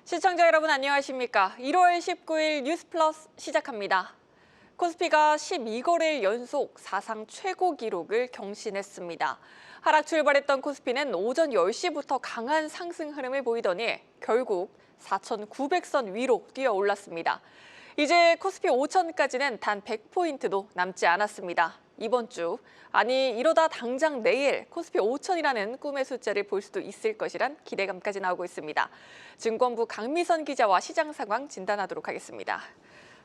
시청자 여러분 안녕하십니까? 1월 19일 뉴스플러스 시작합니다. 코스피가 12거래일 연속 사상 최고 기록을 경신했습니다. 하락 출발했던 코스피는 오전 10시부터 강한 상승 흐름을 보이더니 결국 4,900선 위로 뛰어 올랐습니다. 이제 코스피 5천까지는 단 100포인트도 남지 않았습니다. 이번 주, 아니 이러다 당장 내일 코스피 5천이라는 꿈의 숫자를 볼 수도 있을 것이란 기대감까지 나오고 있습니다. 증권부 강미선 기자와 시장 상황 진단하도록 하겠습니다.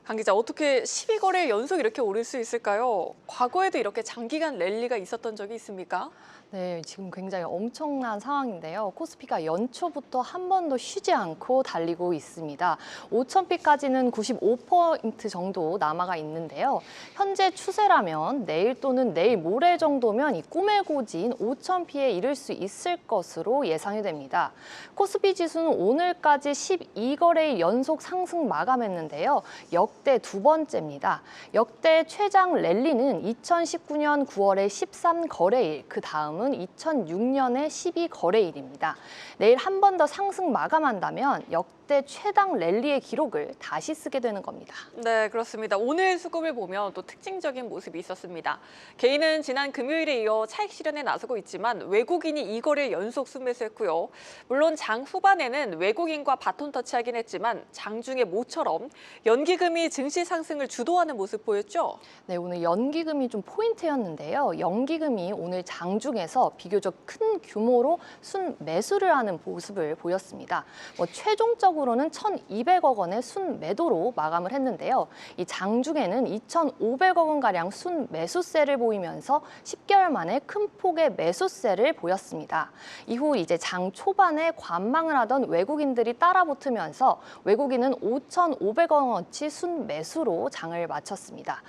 강 기자, 어떻게 12거래일 연속 이렇게 오를 수 있을까요? 과거에도 이렇게 장기간 랠리가 있었던 적이 있습니까? 네, 지금 굉장히 엄청난 상황인데요. 코스피가 연초부터 한 번도 쉬지 않고 달리고 있습니다. 5,000피까지는 95포인트 정도 남아가 있는데요. 현재 추세라면 내일 또는 내일 모레 정도면 이 꿈의 고지인 5,000피에 이를 수 있을 것으로 예상이 됩니다. 코스피 지수는 오늘까지 12거래일 연속 상승 마감했는데요. 역대 두 번째입니다. 역대 최장 랠리는 2019년 9월의 13거래일, 그 다음은 2006년의 12거래일입니다. 내일 한 번 더 상승 마감한다면 역대 최당 랠리의 기록을 다시 쓰게 되는 겁니다. 네, 그렇습니다. 오늘 수급을 보면 또 특징적인 모습이 있었습니다. 개인은 지난 금요일에 이어 차익 실현에 나서고 있지만 외국인이 이 거래일 연속 순매수했고요. 물론 장 후반에는 외국인과 바톤 터치하긴 했지만 장중에 모처럼 연기금이 증시 상승을 주도하는 모습 보였죠? 네, 오늘 연기금이 좀 포인트였는데요. 연기금이 오늘 장중에서 비교적 큰 규모로 순매수를 하는 모습을 보였습니다. 최종적으로는 1,200억 원의 순매도로 마감을 했는데요. 이 장중에는 2,500억 원가량 순매수세를 보이면서 10개월 만에 큰 폭의 매수세를 보였습니다. 이후 이제 장 초반에 관망을 하던 외국인들이 따라붙으면서 외국인은 5,500억 원어치 순매수로 장을 마쳤습니다.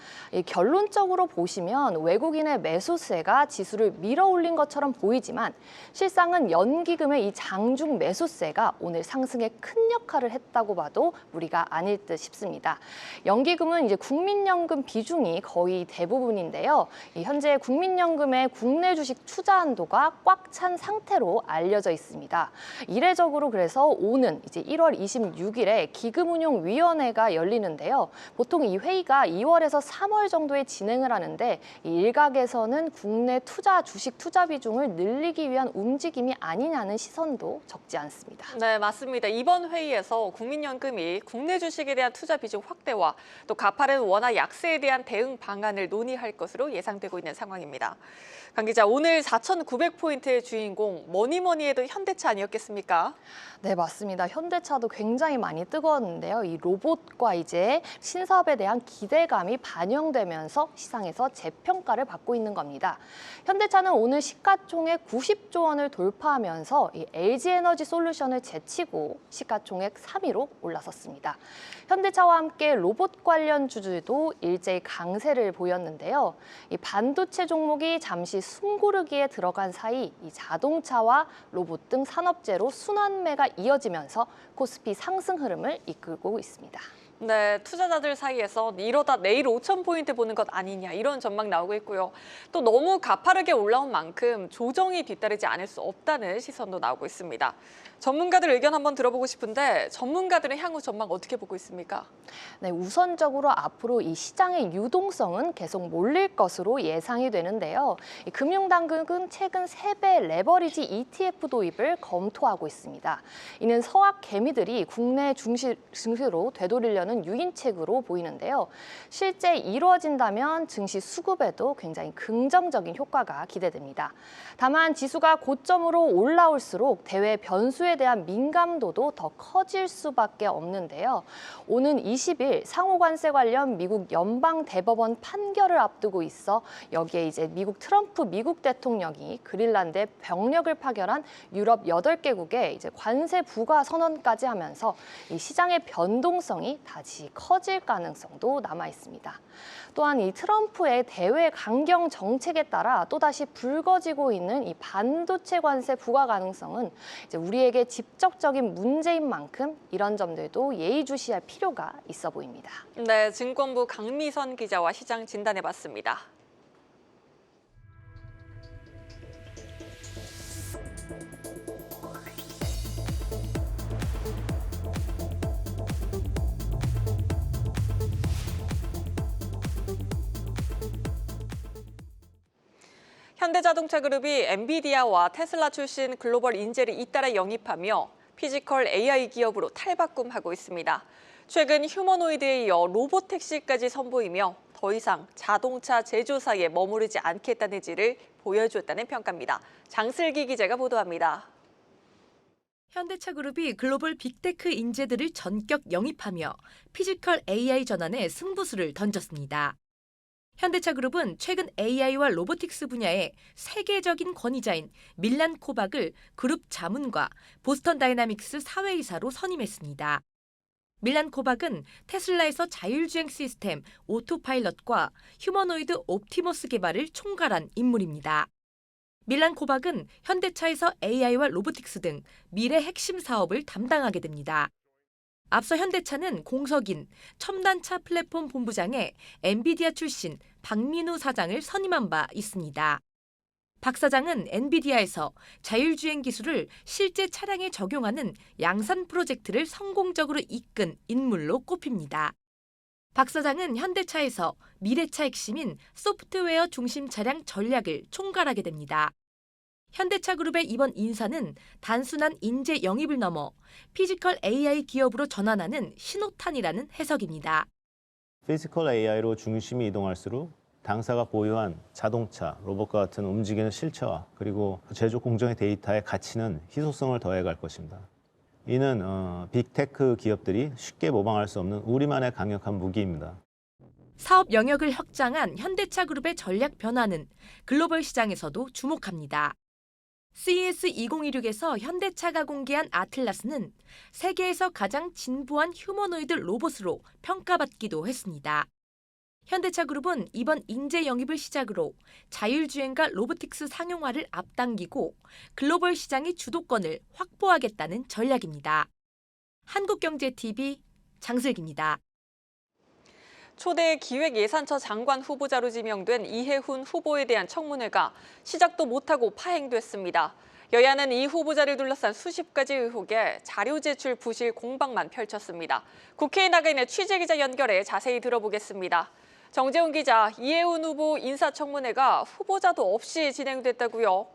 결론적으로 보시면 외국인의 매수세가 지수를 밀어올린 것처럼 보이지만 실상은 연기금의 이 장중 매수세가 오늘 상승에 큰 역할을 했다고 봐도 무리가 아닐 듯 싶습니다. 연기금은 이제 국민연금 비중이 거의 대부분인데요. 현재 국민연금의 국내 주식 투자 한도가 꽉 찬 상태로 알려져 있습니다. 이례적으로 그래서 오는 이제 1월 26일에 기금운용위원회가 열리는데요. 보통 이 회의가 2월에서 3월 정도에 진행을 하는데 이 일각에서는 국내 주식 투자 비중을 늘리기 위한 움직임이 아니냐는 시선도 적지 않습니다. 네, 맞습니다. 이번 회의에서 국민연금이 국내 주식에 대한 투자 비중 확대와 또 가파른 원화 약세에 대한 대응 방안을 논의할 것으로 예상되고 있는 상황입니다. 강 기자, 오늘 4,900포인트의 주인공 뭐니 해도 현대차 아니었겠습니까? 네, 맞습니다. 현대차도 굉장히 많이 뜨거웠는데요. 이 로봇과 이제 신사업에 대한 기대감이 반영되면서 시장에서 재평가를 받고 있는 겁니다. 현대차는 오늘 시가총액 90조 원을 돌파하면서 이 LG에너지솔루션을 제치고 시가총액 3위로 올라섰습니다. 현대차와 함께 로봇 관련 주주도 일제히 강세를 보였는데요. 이 반도체 종목이 잠시 숨고르기에 들어간 사이 이 자동차와 로봇 등 산업재로 순환매가 이어지면서 코스피 상승 흐름을 이끌고 있습니다. 네, 투자자들 사이에서 이러다 내일 5,000포인트 보는 것 아니냐 이런 전망 나오고 있고요. 또 너무 가파르게 올라온 만큼 조정이 뒤따르지 않을 수 없다는 시선도 나오고 있습니다. 전문가들 의견 한번 들어보고 싶은데 전문가들은 향후 전망 어떻게 보고 있습니까? 네, 우선적으로 앞으로 이 시장의 유동성은 계속 몰릴 것으로 예상이 되는데요. 이 금융당국은 최근 3배 레버리지 ETF 도입을 검토하고 있습니다. 이는 서학 개미들이 국내 증시로 되돌리려는 유인책으로 보이는데요. 실제 이루어진다면 증시 수급에도 굉장히 긍정적인 효과가 기대됩니다. 다만 지수가 고점으로 올라올수록 대외 변수에 대한 민감도도 더 커질 수밖에 없는데요. 오는 20일 상호관세 관련 미국 연방대법원 판결을 앞두고 있어 여기에 이제 트럼프 미국 대통령이 그린란드에 병력을 파견한 유럽 8개국에 이제 관세 부과 선언까지 하면서 이 시장의 변동성이 다시 커질 가능성도 남아 있습니다. 또한 이 트럼프의 대외 강경 정책에 따라 또다시 불거지고 있는 이 반도체 관세 부과 가능성은 이제 우리에게 직접적인 문제인 만큼 이런 점들도 예의주시할 필요가 있어 보입니다. 네, 증권부 강미선 기자와 시장 진단해봤습니다. 현대자동차그룹이 엔비디아와 테슬라 출신 글로벌 인재를 잇따라 영입하며 피지컬 AI 기업으로 탈바꿈하고 있습니다. 최근 휴머노이드에 이어 로보택시까지 선보이며 더 이상 자동차 제조사에 머무르지 않겠다는 의지를 보여주었다는 평가입니다. 장슬기 기자가 보도합니다. 현대차그룹이 글로벌 빅테크 인재들을 전격 영입하며 피지컬 AI 전환에 승부수를 던졌습니다. 현대차그룹은 최근 AI와 로보틱스 분야의 세계적인 권위자인 밀란 코박을 그룹 자문과 보스턴 다이나믹스 사회이사로 선임했습니다. 밀란 코박은 테슬라에서 자율주행 시스템 오토파일럿과 휴머노이드 옵티머스 개발을 총괄한 인물입니다. 밀란 코박은 현대차에서 AI와 로보틱스 등 미래 핵심 사업을 담당하게 됩니다. 앞서 현대차는 공석인 첨단차 플랫폼 본부장에 엔비디아 출신 박민우 사장을 선임한 바 있습니다. 박 사장은 엔비디아에서 자율주행 기술을 실제 차량에 적용하는 양산 프로젝트를 성공적으로 이끈 인물로 꼽힙니다. 박 사장은 현대차에서 미래차 핵심인 소프트웨어 중심 차량 전략을 총괄하게 됩니다. 현대차그룹의 이번 인사는 단순한 인재 영입을 넘어 피지컬 AI 기업으로 전환하는 신호탄이라는 해석입니다. 피지컬 AI로 중심이 이동할수록 당사가 보유한 자동차, 로봇과 같은 움직이는 실체와 그리고 제조 공정의 데이터의 가치는 희소성을 더해갈 것입니다. 이는 빅테크 기업들이 쉽게 모방할 수 없는 우리만의 강력한 무기입니다. 사업 영역을 확장한 현대차그룹의 전략 변화는 글로벌 시장에서도 주목합니다. CES 2016에서 현대차가 공개한 아틀라스는 세계에서 가장 진보한 휴머노이드 로봇으로 평가받기도 했습니다. 현대차그룹은 이번 인재 영입을 시작으로 자율주행과 로보틱스 상용화를 앞당기고 글로벌 시장의 주도권을 확보하겠다는 전략입니다. 한국경제TV 장슬기입니다. 초대 기획예산처 장관 후보자로 지명된 이해훈 후보에 대한 청문회가 시작도 못하고 파행됐습니다. 여야는 이 후보자를 둘러싼 수십 가지 의혹에 자료 제출 부실 공방만 펼쳤습니다. 국회에 나가 있는 취재기자 연결해 자세히 들어보겠습니다. 정재훈 기자, 이해훈 후보 인사청문회가 후보자도 없이 진행됐다고요?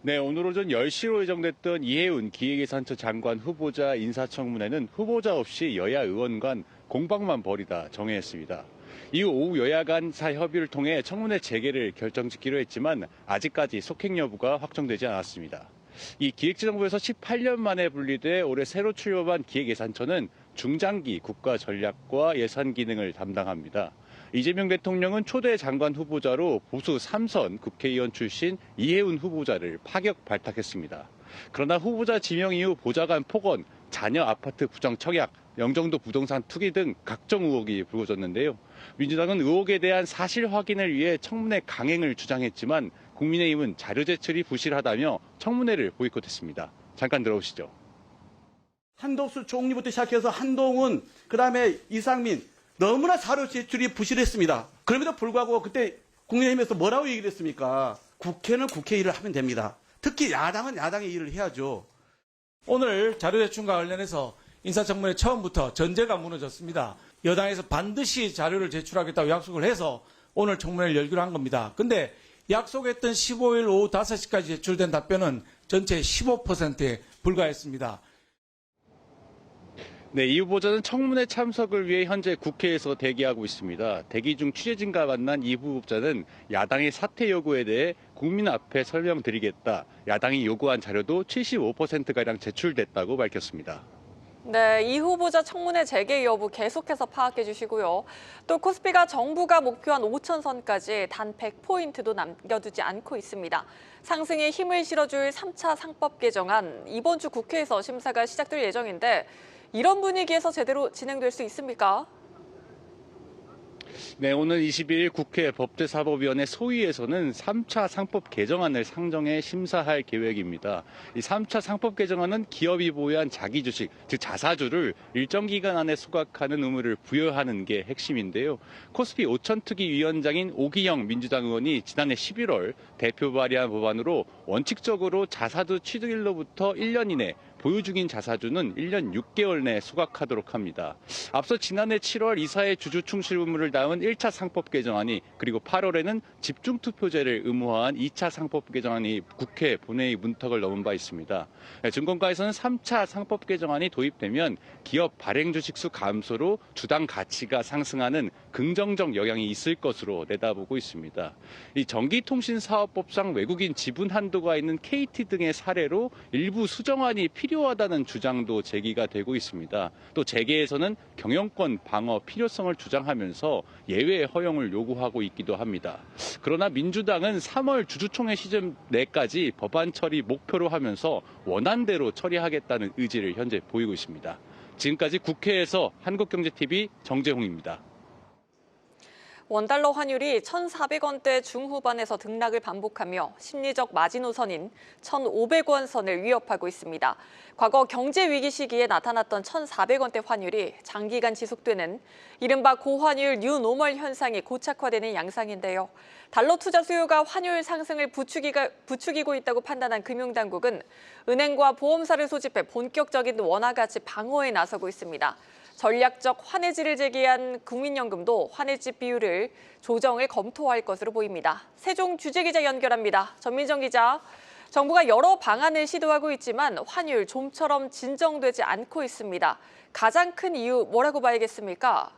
네, 오늘 오전 10시로 예정됐던 이해훈 기획예산처 장관 후보자 인사청문회는 후보자 없이 여야 의원 간 공방만 벌이다 정회했습니다. 이후 오후 여야 간 사협의를 통해 청문회 재개를 결정짓기로 했지만 아직까지 속행 여부가 확정되지 않았습니다. 이 기획재정부에서 18년 만에 분리돼 올해 새로 출범한 기획예산처는 중장기 국가 전략과 예산 기능을 담당합니다. 이재명 대통령은 초대 장관 후보자로 보수 3선 국회의원 출신 이해훈 후보자를 파격 발탁했습니다. 그러나 후보자 지명 이후 보좌관 폭언, 자녀 아파트 부정 청약, 영종도 부동산 투기 등 각종 의혹이 불거졌는데요. 민주당은 의혹에 대한 사실 확인을 위해 청문회 강행을 주장했지만 국민의힘은 자료 제출이 부실하다며 청문회를 보이콧했습니다. 잠깐 들어오시죠. 한덕수 총리부터 시작해서 한동훈, 그다음에 이상민 너무나 자료 제출이 부실했습니다. 그럼에도 불구하고 그때 국민의힘에서 뭐라고 얘기를 했습니까? 국회는 국회 일을 하면 됩니다. 특히 야당은 야당의 일을 해야죠. 오늘 자료 제출과 관련해서 인사청문회 처음부터 전제가 무너졌습니다. 여당에서 반드시 자료를 제출하겠다고 약속을 해서 오늘 청문회를 열기로 한 겁니다. 근데 약속했던 15일 오후 5시까지 제출된 답변은 전체 15%에 불과했습니다. 네, 이 후보자는 청문회 참석을 위해 현재 국회에서 대기하고 있습니다. 대기 중 취재진과 만난 이 후보자는 야당의 사퇴 요구에 대해 국민 앞에 설명드리겠다. 야당이 요구한 자료도 75%가량 제출됐다고 밝혔습니다. 네, 이 후보자 청문회 재개 여부 계속해서 파악해 주시고요. 또 코스피가 정부가 목표한 5,000선까지 단 100포인트도 남겨두지 않고 있습니다. 상승에 힘을 실어줄 3차 상법 개정안, 이번 주 국회에서 심사가 시작될 예정인데 이런 분위기에서 제대로 진행될 수 있습니까? 네, 오늘 22일 국회 법제사법위원회 소위에서는 3차 상법 개정안을 상정해 심사할 계획입니다. 이 3차 상법 개정안은 기업이 보유한 자기주식, 즉 자사주를 일정 기간 안에 소각하는 의무를 부여하는 게 핵심인데요. 코스피 5천특위위원장인 오기영 민주당 의원이 지난해 11월 대표 발의한 법안으로 원칙적으로 자사주 취득일로부터 1년 이내 보유 중인 자사주는 1년 6개월 내에 소각하도록 합니다. 앞서 지난해 7월 이사의 주주 충실 의무를 다음은 1차 상법 개정안이, 그리고 8월에는 집중투표제를 의무화한 2차 상법 개정안이 국회 본회의 문턱을 넘은 바 있습니다. 증권가에서는 3차 상법 개정안이 도입되면 기업 발행 주식 수 감소로 주당 가치가 상승하는 긍정적 영향이 있을 것으로 내다보고 있습니다. 이 전기통신사업법상 외국인 지분 한도가 있는 KT 등의 사례로 일부 수정안이 필요하다는 주장도 제기가 되고 있습니다. 또 재계에서는 경영권 방어 필요성을 주장하면서 예외 허용을 요구하고 있기도 합니다. 그러나 민주당은 3월 주주총회 시즌 내까지 법안 처리 목표로 하면서 원안대로 처리하겠다는 의지를 현재 보이고 있습니다. 지금까지 국회에서 한국경제TV 정재홍입니다. 원달러 환율이 1,400원대 중후반에서 등락을 반복하며 심리적 마지노선인 1,500원 선을 위협하고 있습니다. 과거 경제 위기 시기에 나타났던 1,400원대 환율이 장기간 지속되는 이른바 고환율 뉴노멀 현상이 고착화되는 양상인데요. 달러 투자 수요가 환율 상승을 부추기고 있다고 판단한 금융당국은 은행과 보험사를 소집해 본격적인 원화 가치 방어에 나서고 있습니다. 전략적 환해지를 제기한 국민연금도 환해지 비율을 조정을 검토할 것으로 보입니다. 세종 주재기자 연결합니다. 전민정 기자, 정부가 여러 방안을 시도하고 있지만 환율 좀처럼 진정되지 않고 있습니다. 가장 큰 이유 뭐라고 봐야겠습니까?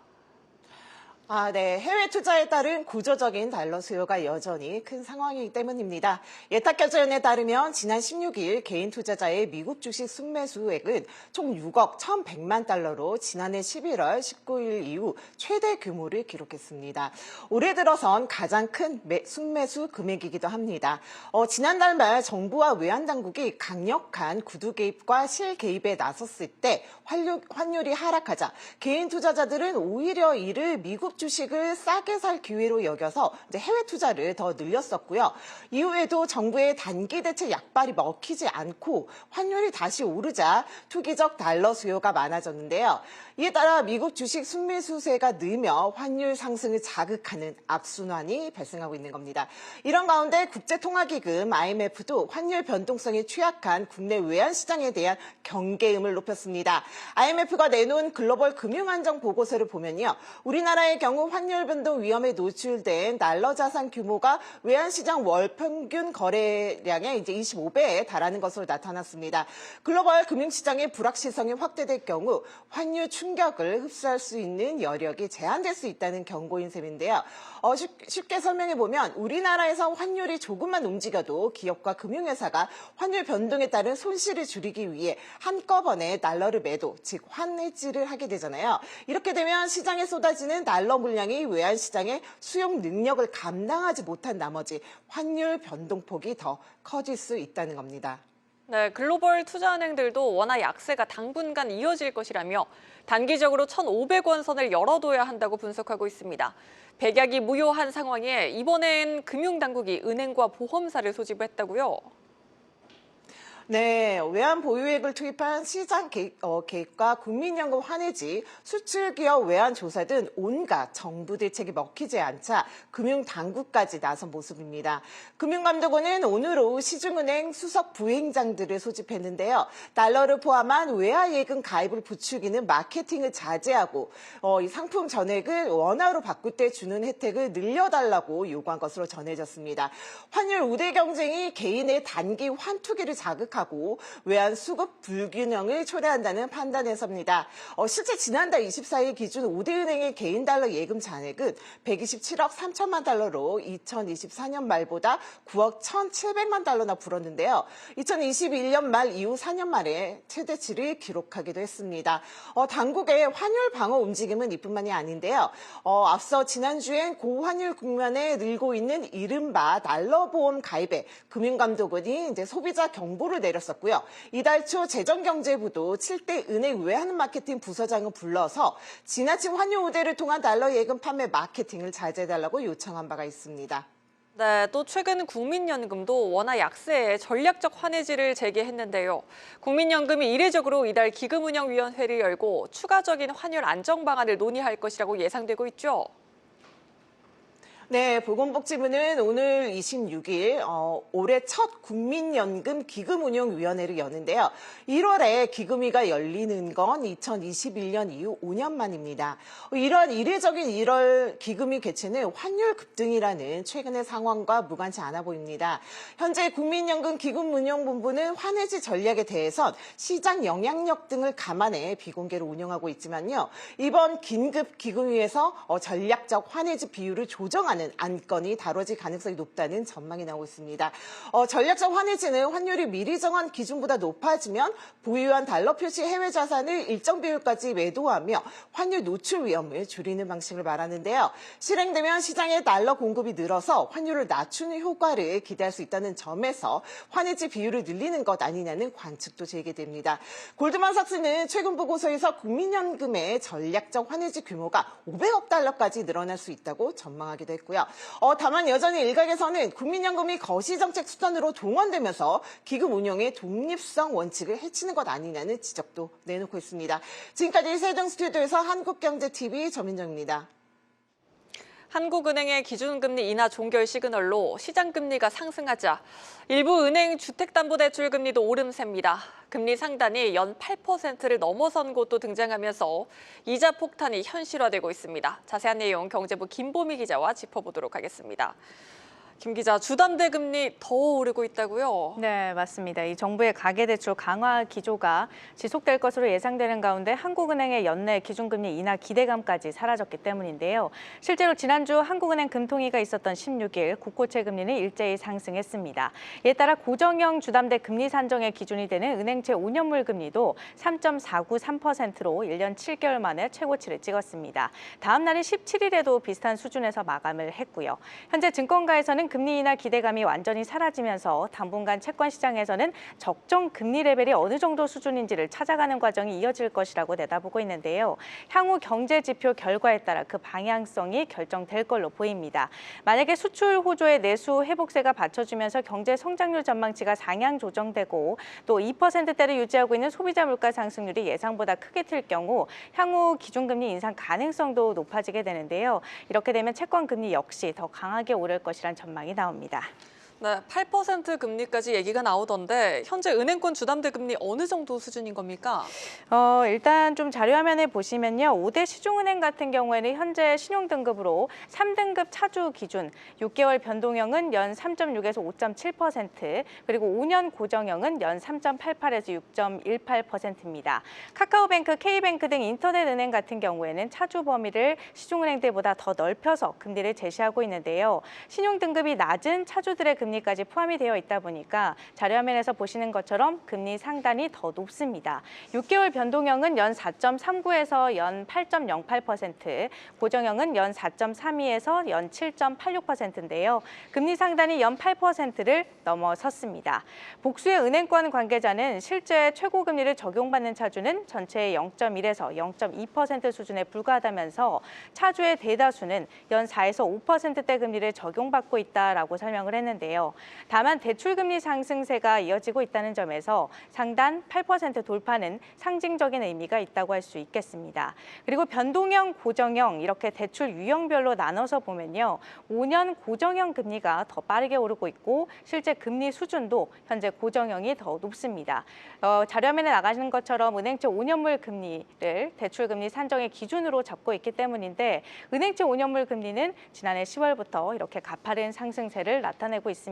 네. 해외 투자에 따른 구조적인 달러 수요가 여전히 큰 상황이기 때문입니다. 예탁결제원에 따르면 지난 16일 개인 투자자의 미국 주식 순매수액은 총 6억 1,100만 달러로 지난해 11월 19일 이후 최대 규모를 기록했습니다. 올해 들어선 가장 큰 순매수 금액이기도 합니다. 지난달 말 정부와 외환당국이 강력한 구두 개입과 실 개입에 나섰을 때 환율이 하락하자 개인 투자자들은 오히려 이를 미국 주식을 싸게 살 기회로 여겨서 이제 해외 투자를 더 늘렸었고요. 이후에도 정부의 단기 대책 약발이 먹히지 않고 환율이 다시 오르자 투기적 달러 수요가 많아졌는데요. 이에 따라 미국 주식 순매수세가 늘며 환율 상승을 자극하는 악순환이 발생하고 있는 겁니다. 이런 가운데 국제통화기금 IMF도 환율 변동성이 취약한 국내 외환시장에 대한 경계음을 높였습니다. IMF가 내놓은 글로벌 금융안정 보고서를 보면요. 우리나라의 경우 환율 변동 위험에 노출된 달러 자산 규모가 외환시장 월 평균 거래량의 이제 25배에 달하는 것으로 나타났습니다. 글로벌 금융시장의 불확실성이 확대될 경우 환율 충격을 흡수할 수 있는 여력이 제한될 수 있다는 경고인 셈인데요. 쉽게 설명해 보면 우리나라에서 환율이 조금만 움직여도 기업과 금융회사가 환율 변동에 따른 손실을 줄이기 위해 한꺼번에 달러를 매도, 즉 환해지를 하게 되잖아요. 이렇게 되면 시장에 쏟아지는 달러 물량이 외환시장의 수용 능력을 감당하지 못한 나머지 환율 변동폭이 더 커질 수 있다는 겁니다. 네, 글로벌 투자은행들도 원화 약세가 당분간 이어질 것이라며 단기적으로 1,500원 선을 열어둬야 한다고 분석하고 있습니다. 백약이 무효한 상황에 이번엔 금융당국이 은행과 보험사를 소집했다고요? 네, 외환 보유액을 투입한 시장 개입과 국민연금 환해지, 수출기업 외환 조사 등 온갖 정부 대책이 먹히지 않자 금융당국까지 나선 모습입니다. 금융감독원은 오늘 오후 시중은행 수석 부행장들을 소집했는데요. 달러를 포함한 외화예금 가입을 부추기는 마케팅을 자제하고 이 상품 전액을 원화로 바꿀 때 주는 혜택을 늘려달라고 요구한 것으로 전해졌습니다. 환율 우대 경쟁이 개인의 단기 환투기를 자극하고 외환 수급 불균형을 초래한다는 판단에서입니다. 실제 지난달 24일 기준 5대 은행의 개인 달러 예금 잔액은 127억 3천만 달러로 2024년 말보다 9억 1,700만 달러나 불었는데요. 2021년 말 이후 4년 만에 최대치를 기록하기도 했습니다. 당국의 환율 방어 움직임은 이뿐만이 아닌데요. 앞서 지난주엔 고환율 국면에 늘고 있는 이른바 달러 보험 가입에 금융감독원이 이제 소비자 경보를 내렸었고요. 이달 초 재정경제부도 7대 은행 외환 마케팅 부서장을 불러서 지나친 환율 우대를 통한 달러 예금 판매 마케팅을 자제해달라고 요청한 바가 있습니다. 네, 또 최근 국민연금도 원화 약세에 전략적 환해지를 제기했는데요. 국민연금이 이례적으로 이달 기금운영위원회를 열고 추가적인 환율 안정 방안을 논의할 것이라고 예상되고 있죠. 네, 보건복지부는 오늘 26일 올해 첫 국민연금 기금운용위원회를 여는데요. 1월에 기금위가 열리는 건 2021년 이후 5년 만입니다. 이런 이례적인 1월 기금위 개최는 환율 급등이라는 최근의 상황과 무관치 않아 보입니다. 현재 국민연금 기금운용본부는 환해지 전략에 대해선 시장 영향력 등을 감안해 비공개로 운영하고 있지만요. 이번 긴급 기금위에서 전략적 환해지 비율을 조정하는 안건이 다뤄질 가능성이 높다는 전망이 나오고 있습니다. 전략적 환해지는 환율이 미리 정한 기준보다 높아지면 보유한 달러 표시 해외 자산을 일정 비율까지 매도하며 환율 노출 위험을 줄이는 방식을 말하는데요. 실행되면 시장에 달러 공급이 늘어서 환율을 낮추는 효과를 기대할 수 있다는 점에서 환해지 비율을 늘리는 것 아니냐는 관측도 제기됩니다. 골드만삭스는 최근 보고서에서 국민연금의 전략적 환해지 규모가 500억 달러까지 늘어날 수 있다고 전망하기도 했고요. 다만 여전히 일각에서는 국민연금이 거시정책 수단으로 동원되면서 기금 운영의 독립성 원칙을 해치는 것 아니냐는 지적도 내놓고 있습니다. 지금까지 세종 스튜디오에서 한국경제TV 전민정입니다. 한국은행의 기준금리 인하 종결 시그널로 시장금리가 상승하자 일부 은행 주택담보대출 금리도 오름세입니다. 금리 상단이 연 8%를 넘어선 곳도 등장하면서 이자 폭탄이 현실화되고 있습니다. 자세한 내용 경제부 김보미 기자와 짚어보도록 하겠습니다. 김 기자, 주담대 금리 더 오르고 있다고요? 네, 맞습니다. 이 정부의 가계대출 강화 기조가 지속될 것으로 예상되는 가운데 한국은행의 연내 기준금리 인하 기대감까지 사라졌기 때문인데요. 실제로 지난주 한국은행 금통위가 있었던 16일 국고채 금리는 일제히 상승했습니다. 이에 따라 고정형 주담대 금리 산정의 기준이 되는 은행채 5년물 금리도 3.493%로 1년 7개월 만에 최고치를 찍었습니다. 다음 날인 17일에도 비슷한 수준에서 마감을 했고요. 현재 증권가에서는 금리 인하 기대감이 완전히 사라지면서 당분간 채권 시장에서는 적정 금리 레벨이 어느 정도 수준인지를 찾아가는 과정이 이어질 것이라고 내다보고 있는데요. 향후 경제 지표 결과에 따라 그 방향성이 결정될 걸로 보입니다. 만약에 수출 호조의 내수 회복세가 받쳐주면서 경제 성장률 전망치가 상향 조정되고 또 2%대를 유지하고 있는 소비자 물가 상승률이 예상보다 크게 튈 경우 향후 기준금리 인상 가능성도 높아지게 되는데요. 이렇게 되면 채권 금리 역시 더 강하게 오를 것이란 전망이 나옵니다. 네, 8% 금리까지 얘기가 나오던데 현재 은행권 주담대 금리 어느 정도 수준인 겁니까? 일단 좀 자료화면에 보시면요. 5대 시중은행 같은 경우에는 현재 신용등급으로 3등급 차주 기준 6개월 변동형은 연 3.6에서 5.7%, 그리고 5년 고정형은 연 3.88에서 6.18%입니다. 카카오뱅크, K뱅크 등 인터넷 은행 같은 경우에는 차주 범위를 시중은행들보다 더 넓혀서 금리를 제시하고 있는데요. 신용등급이 낮은 차주들의 금리까지 포함이 되어 있다 보니까 자료화면에서 보시는 것처럼 금리 상단이 더 높습니다. 6개월 변동형은 연 4.39에서 연 8.08%, 고정형은 연 4.32에서 연 7.86%인데요. 금리 상단이 연 8%를 넘어섰습니다. 복수의 은행권 관계자는 실제 최고 금리를 적용받는 차주는 전체의 0.1에서 0.2% 수준에 불과하다면서 차주의 대다수는 연 4에서 5%대 금리를 적용받고 있다라고 설명을 했는데요. 다만 대출금리 상승세가 이어지고 있다는 점에서 상단 8% 돌파는 상징적인 의미가 있다고 할 수 있겠습니다. 그리고 변동형, 고정형 이렇게 대출 유형별로 나눠서 보면요. 5년 고정형 금리가 더 빠르게 오르고 있고 실제 금리 수준도 현재 고정형이 더 높습니다. 자료화면에 나가시는 것처럼 은행채 5년물 금리를 대출금리 산정의 기준으로 잡고 있기 때문인데 은행채 5년물 금리는 지난해 10월부터 이렇게 가파른 상승세를 나타내고 있습니다.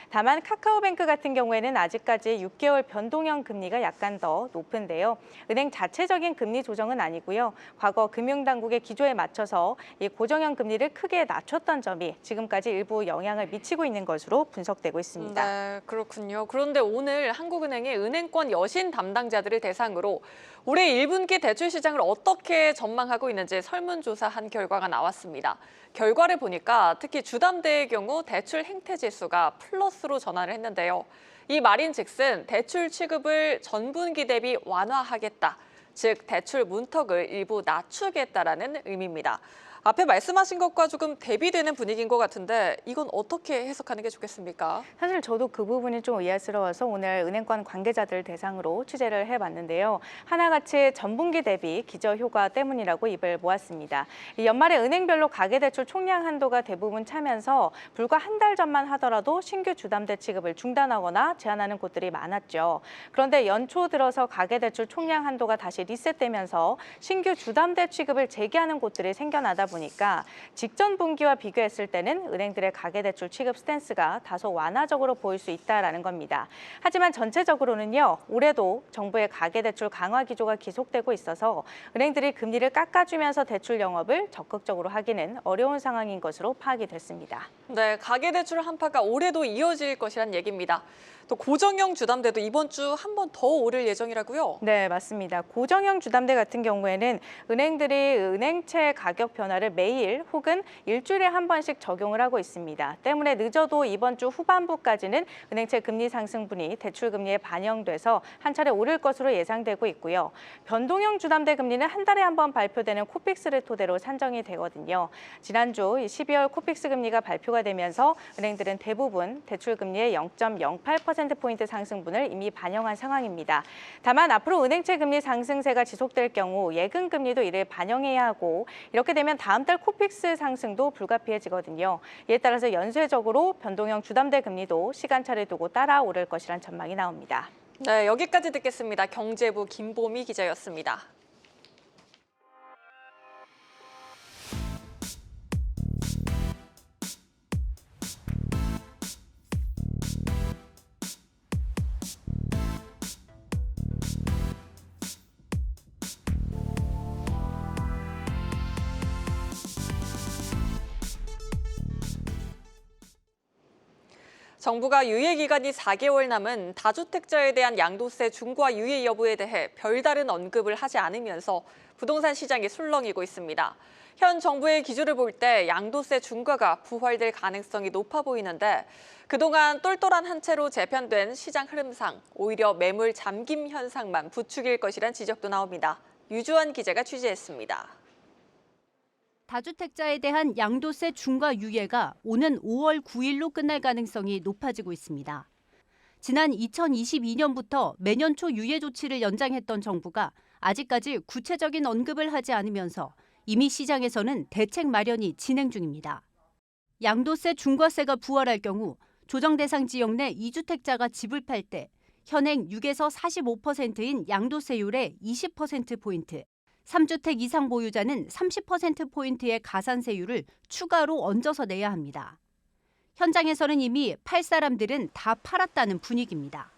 다만 카카오뱅크 같은 경우에는 아직까지 6개월 변동형 금리가 약간 더 높은데요. 은행 자체적인 금리 조정은 아니고요. 과거 금융당국의 기조에 맞춰서 이 고정형 금리를 크게 낮췄던 점이 지금까지 일부 영향을 미치고 있는 것으로 분석되고 있습니다. 네, 그렇군요. 그런데 오늘 한국은행이 은행권 여신 담당자들을 대상으로 올해 1분기 대출 시장을 어떻게 전망하고 있는지 설문조사한 결과가 나왔습니다. 결과를 보니까 특히 주담대의 경우 대출 행태 지수가 플러스로 전환을 했는데요. 이 말인즉슨 대출 취급을 전분기 대비 완화하겠다. 즉 대출 문턱을 일부 낮추겠다라는 의미입니다. 앞에 말씀하신 것과 조금 대비되는 분위기인 것 같은데 이건 어떻게 해석하는 게 좋겠습니까? 사실 저도 그 부분이 좀 의아스러워서 오늘 은행권 관계자들 대상으로 취재를 해봤는데요. 하나같이 전분기 대비 기저효과 때문이라고 입을 모았습니다. 이 연말에 은행별로 가계대출 총량 한도가 대부분 차면서 불과 한 달 전만 하더라도 신규 주담대 취급을 중단하거나 제한하는 곳들이 많았죠. 그런데 연초 들어서 가계대출 총량 한도가 다시 리셋되면서 신규 주담대 취급을 재개하는 곳들이 생겨나다 보니까 직전 분기와 비교했을 때는 은행들의 가계대출 취급 스탠스가 다소 완화적으로 보일 수 있다라는 겁니다. 하지만 전체적으로는요, 올해도 정부의 가계대출 강화 기조가 지속되고 있어서 은행들이 금리를 깎아주면서 대출 영업을 적극적으로 하기는 어려운 상황인 것으로 파악이 됐습니다. 네, 가계대출 한파가 올해도 이어질 것이란 얘기입니다. 또 고정형 주담대도 이번 주 한 번 더 오를 예정이라고요? 네, 맞습니다. 고정형 주담대 같은 경우에는 은행들이 은행채 가격 변화를 매일 혹은 일주일에 한 번씩 적용을 하고 있습니다. 때문에 늦어도 이번 주 후반부까지는 은행채 금리 상승분이 대출 금리에 반영돼서 한 차례 오를 것으로 예상되고 있고요. 변동형 주담대 금리는 한 달에 한 번 발표되는 코픽스를 토대로 산정이 되거든요. 지난주 12월 코픽스 금리가 발표가 되면서 은행들은 대부분 대출 금리의 0.08%포인트 상승분을 이미 반영한 상황입니다. 다만 앞으로 은행채 금리 상승세가 지속될 경우 예금 금리도 이를 반영해야 하고 이렇게 되면 다음 달 코픽스 상승도 불가피해지거든요. 이에 따라서 연쇄적으로 변동형 주담대 금리도 시간차를 두고 따라오를 것이란 전망이 나옵니다. 네, 여기까지 듣겠습니다. 경제부 김보미 기자였습니다. 정부가 유예 기간이 4개월 남은 다주택자에 대한 양도세 중과 유예 여부에 대해 별다른 언급을 하지 않으면서 부동산 시장이 술렁이고 있습니다. 현 정부의 기조를 볼 때 양도세 중과가 부활될 가능성이 높아 보이는데 그동안 똘똘한 한 채로 재편된 시장 흐름상 오히려 매물 잠김 현상만 부추길 것이란 지적도 나옵니다. 유주환 기자가 취재했습니다. 다주택자에 대한 양도세 중과 유예가 오는 5월 9일로 끝날 가능성이 높아지고 있습니다. 지난 2022년부터 매년 초 유예 조치를 연장했던 정부가 아직까지 구체적인 언급을 하지 않으면서 이미 시장에서는 대책 마련이 진행 중입니다. 양도세 중과세가 부활할 경우 조정 대상 지역 내 2주택자가 집을 팔 때 현행 6에서 45%인 양도세율의 20%포인트, 3주택 이상 보유자는 30%포인트의 가산세율을 추가로 얹어서 내야 합니다. 현장에서는 이미 팔 사람들은 다 팔았다는 분위기입니다.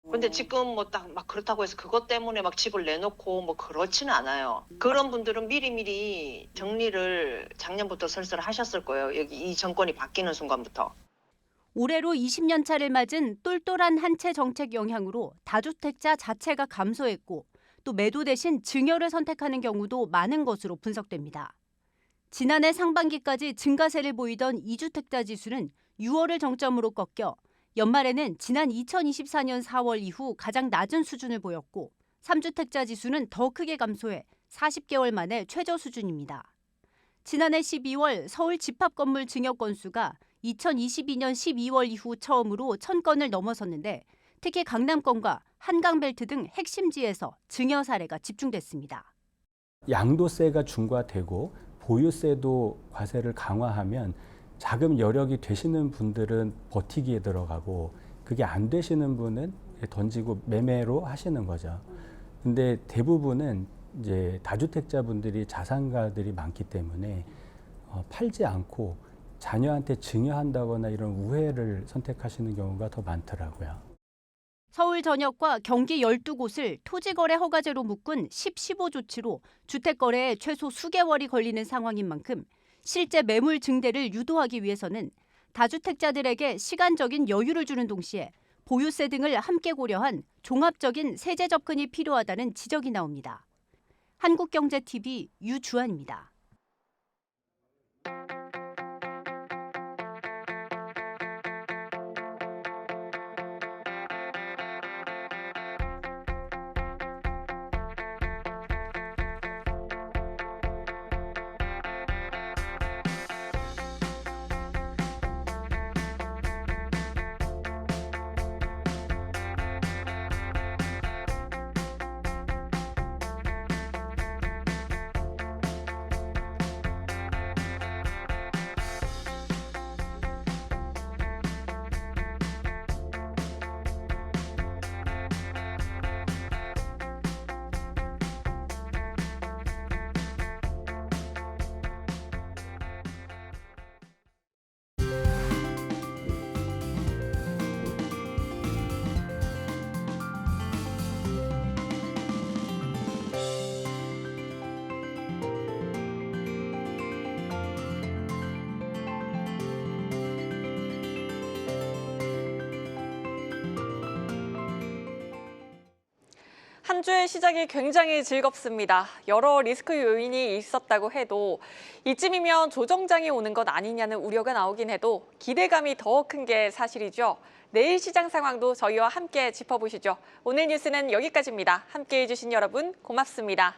근데 지금 뭐 딱 막 그렇다고 해서 그것 때문에 막 집을 내놓고 뭐 그렇지는 않아요. 그런 분들은 미리미리 정리를 작년부터 슬슬 하셨을 거예요. 여기 이 정권이 바뀌는 순간부터. 올해로 20년 차를 맞은 똘똘한 한 채 정책 영향으로 다주택자 자체가 감소했고 또 매도 대신 증여를 선택하는 경우도 많은 것으로 분석됩니다. 지난해 상반기까지 증가세를 보이던 2주택자 지수는 6월을 정점으로 꺾여 연말에는 지난 2024년 4월 이후 가장 낮은 수준을 보였고 3주택자 지수는 더 크게 감소해 40개월 만에 최저 수준입니다. 지난해 12월 서울 집합건물 증여 건수가 2022년 12월 이후 처음으로 1000건을 넘어섰는데 특히 강남권과 한강벨트 등 핵심지에서 증여 사례가 집중됐습니다. 양도세가 중과되고 보유세도 과세를 강화하면 자금 여력이 되시는 분들은 버티기에 들어가고 그게 안 되시는 분은 던지고 매매로 하시는 거죠. 근데 대부분은 이제 다주택자분들이 자산가들이 많기 때문에 팔지 않고 자녀한테 증여한다거나 이런 우회를 선택하시는 경우가 더 많더라고요. 서울 전역과 경기 12곳을 토지거래 허가제로 묶은 15 조치로 주택거래에 최소 수개월이 걸리는 상황인 만큼 실제 매물 증대를 유도하기 위해서는 다주택자들에게 시간적인 여유를 주는 동시에 보유세 등을 함께 고려한 종합적인 세제 접근이 필요하다는 지적이 나옵니다. 한국경제TV 유주환입니다. 한 주의 시작이 굉장히 즐겁습니다. 여러 리스크 요인이 있었다고 해도 이쯤이면 조정장이 오는 것 아니냐는 우려가 나오긴 해도 기대감이 더 큰 게 사실이죠. 내일 시장 상황도 저희와 함께 짚어보시죠. 오늘 뉴스는 여기까지입니다. 함께해 주신 여러분 고맙습니다.